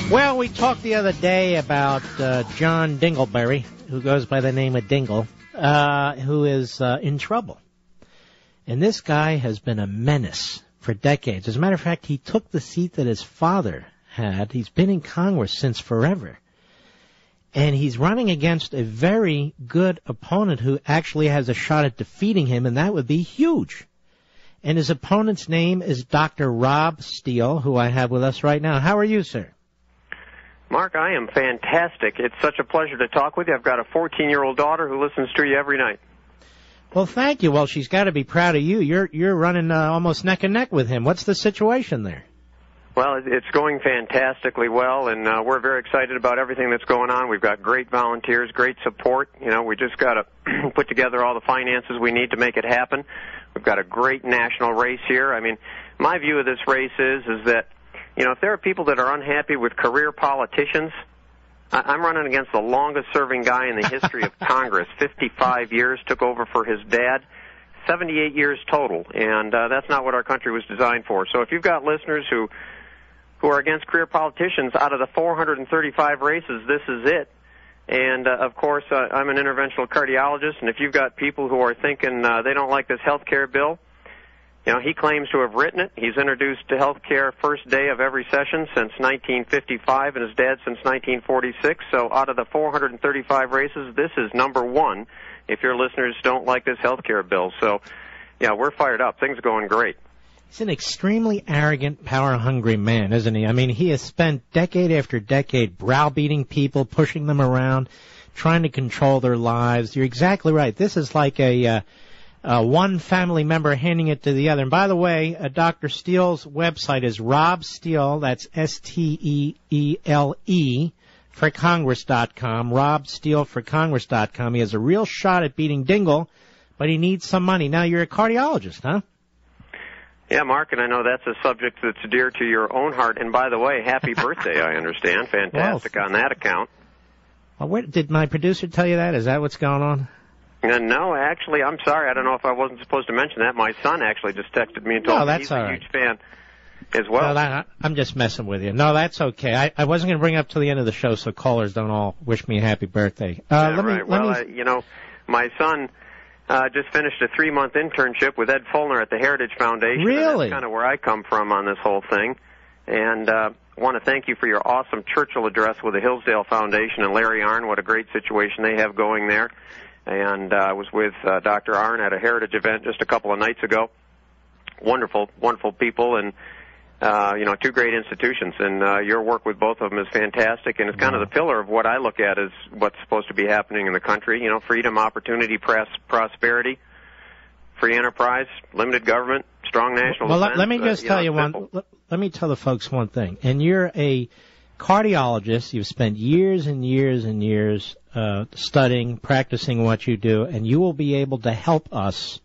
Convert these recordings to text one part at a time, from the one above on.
Well, we talked the other day about John Dingleberry, who goes by the name of Dingle, who is in trouble. And this guy has been a menace for decades. As a matter of fact, he took the seat that his father had. He's been in Congress since forever. And he's running against a very good opponent who actually has a shot at defeating him, and that would be huge. And his opponent's name is Dr. Rob Steele, who I have with us right now. How are you, sir? Mark, I am fantastic. It's such a pleasure to talk with you. I've got a 14-year-old daughter who listens to you every night. Well, thank you. Well, she's got to be proud of you. You're running almost neck and neck with him. What's the situation there? Well, it's going fantastically well, and we're very excited about everything that's going on. We've got great volunteers, great support. You know, we just got to put together all the finances we need to make it happen. We've got a great national race here. I mean, my view of this race is that, you know, if there are people that are unhappy with career politicians, I'm running against the longest-serving guy in the history of Congress. 55 years, took over for his dad, 78 years total, and that's not what our country was designed for. So if you've got listeners who are against career politicians, out of the 435 races, this is it. And, of course, I'm an interventional cardiologist, and if you've got people who are thinking they don't like this health care bill, you know, he claims to have written it. He's introduced to health care first day of every session since 1955, and his dad since 1946. So out of the 435 races, this is number one if your listeners don't like this health care bill. So, yeah, we're fired up. Things are going great. He's an extremely arrogant, power-hungry man, isn't he? I mean, he has spent decade after decade browbeating people, pushing them around, trying to control their lives. You're exactly right. This is like one family member handing it to the other. And by the way, Dr. Steele's website is Rob Steele, that's Steele, for Congress.com, RobSteeleforCongress.com. He has a real shot at beating Dingle, but he needs some money. Now, you're a cardiologist, huh? Yeah, Mark, and I know that's a subject that's dear to your own heart. And by the way, happy birthday, I understand. Fantastic on that account. Well, did my producer tell you that? Is that what's going on? No, actually, I'm sorry. I don't know if I wasn't supposed to mention that. My son actually just texted me and told me he's a huge fan as well. No, I'm just messing with you. No, that's okay. I wasn't going to bring it up till the end of the show so callers don't all wish me a happy birthday. You know, my son just finished a 3-month internship with Ed Fulner at the Heritage Foundation. Really? And that's kind of where I come from on this whole thing. And I want to thank you for your awesome Churchill address with the Hillsdale Foundation and Larry Arnn. What a great situation they have going there. And I was with Dr. Arnn at a Heritage event just a couple of nights ago. Wonderful, wonderful people, and, you know, two great institutions. And your work with both of them is fantastic, and it's kind of the pillar of what I look at as what's supposed to be happening in the country. You know, freedom, opportunity, prosperity, free enterprise, limited government, strong national defense. Well, let me just tell you one. Let me tell the folks one thing. And you're a cardiologist. You've spent years and years and years studying, practicing what you do, and you will be able to help us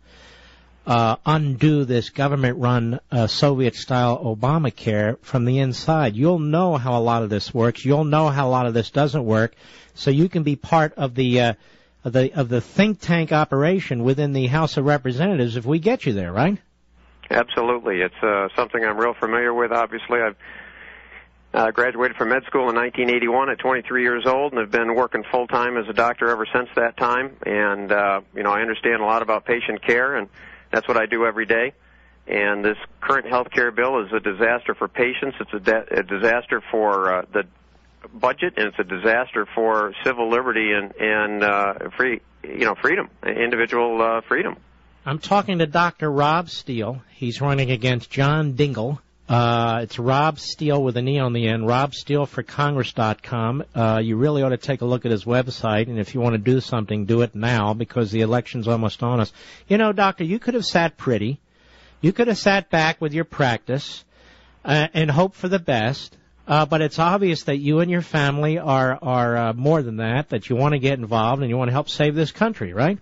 undo this government-run Soviet-style Obamacare from the inside. You'll know how a lot of this works. You'll know how a lot of this doesn't work, so you can be part of the think tank operation within the House of Representatives if we get you there, right? Absolutely. It's something I'm real familiar with. Obviously, I've graduated from med school in 1981 at 23 years old, and have been working full-time as a doctor ever since that time. And, you know, I understand a lot about patient care, and that's what I do every day. And this current health care bill is a disaster for patients. It's a disaster for the budget, and it's a disaster for civil liberty and freedom, individual freedom. I'm talking to Dr. Rob Steele. He's running against John Dingle. It's Rob Steele with an E on the end, RobSteeleforCongress.com. You really ought to take a look at his website, and if you want to do something, do it now, because the election's almost on us. You know, Doctor, you could have sat pretty. You could have sat back with your practice and hoped for the best, but it's obvious that you and your family are more than that you want to get involved and you want to help save this country, right?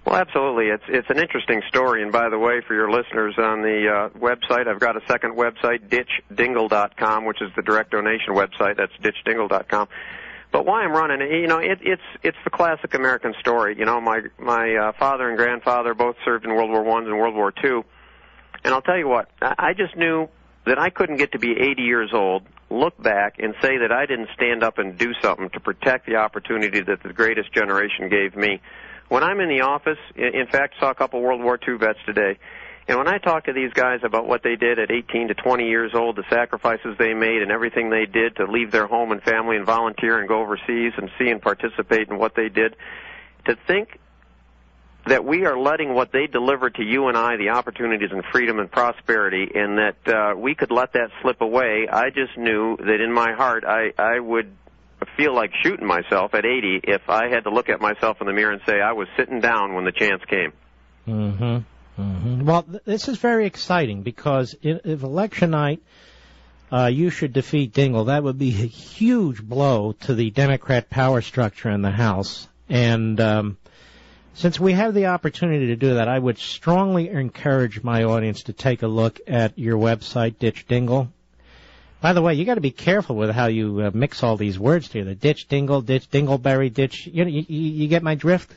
Well, absolutely. It's an interesting story, and by the way, for your listeners on the website, I've got a second website, ditchdingle.com, which is the direct donation website. That's ditchdingle.com. But why I'm running, you know, it's the classic American story. You know, my father and grandfather both served in World War I and World War II, and I'll tell you what, I just knew that I couldn't get to be 80 years old look back and say that I didn't stand up and do something to protect the opportunity that the greatest generation gave me. When I'm in the office, in fact, saw a couple World War II vets today, and when I talk to these guys about what they did at 18 to 20 years old, the sacrifices they made and everything they did to leave their home and family and volunteer and go overseas and see and participate in what they did, to think that we are letting what they delivered to you and I, the opportunities and freedom and prosperity, and that we could let that slip away. I just knew that in my heart I would feel like shooting myself at 80 if I had to look at myself in the mirror and say I was sitting down when the chance came. Mm-hmm. Mm-hmm. Well, this is very exciting because if election night you should defeat Dingell, that would be a huge blow to the Democrat power structure in the House. And since we have the opportunity to do that, I would strongly encourage my audience to take a look at your website, Ditch Dingell. By the way, you got to be careful with how you mix all these words together. Ditch Dingell, Ditch Dingleberry, Ditch. You get my drift?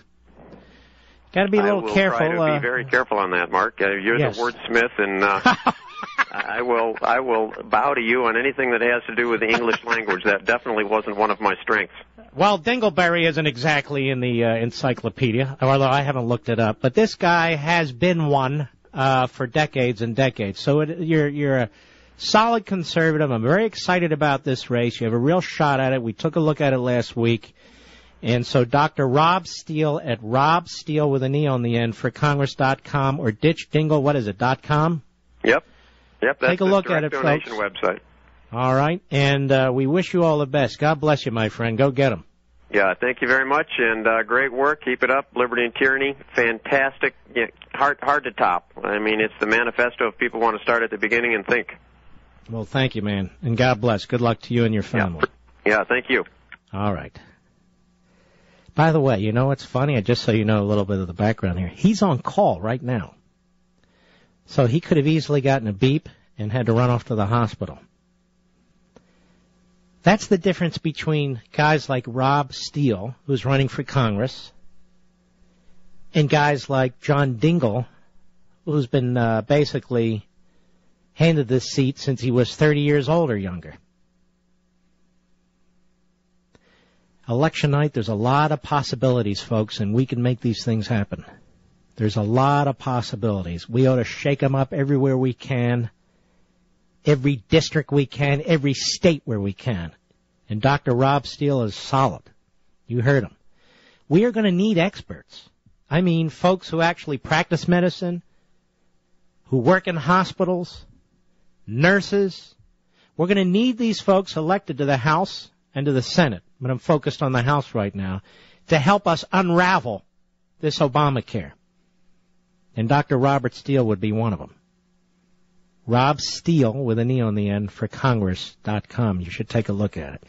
Got to be a little careful. I will try to be very careful on that, Mark. You're yes. the wordsmith, and I will bow to you on anything that has to do with the English language. That definitely wasn't one of my strengths. Well, Dingleberry isn't exactly in the encyclopedia, although I haven't looked it up. But this guy has been one for decades and decades. So you're a solid conservative. I'm very excited about this race. You have a real shot at it. We took a look at it last week. And so Dr. Rob Steele at Rob Steele with an E on the end for Congress.com or Ditch Dingell, what is it, .com? Yep, that's Take a look at it, donation folks. Website. All right, and we wish you all the best. God bless you, my friend. Go get them. Yeah, thank you very much, and great work. Keep it up. Liberty and Tyranny, fantastic. Yeah, hard to top. I mean, it's the manifesto if people want to start at the beginning and think. Well, thank you, man, and God bless. Good luck to you and your family. Yeah, thank you. All right. By the way, you know what's funny? Just so you know a little bit of the background here. He's on call right now. So he could have easily gotten a beep and had to run off to the hospital. That's the difference between guys like Rob Steele, who's running for Congress, and guys like John Dingell, who's been basically handed this seat since he was 30 years old or younger. Election night, there's a lot of possibilities, folks, and we can make these things happen. There's a lot of possibilities. We ought to shake them up everywhere we can, every district we can, every state where we can. And Dr. Rob Steele is solid. You heard him. We are going to need experts. I mean, folks who actually practice medicine, who work in hospitals, nurses. We're going to need these folks elected to the House and to the Senate, but I'm focused on the House right now, to help us unravel this Obamacare. And Dr. Robert Steele would be one of them. Rob Steele with an E on the end for Congress.com. You should take a look at it.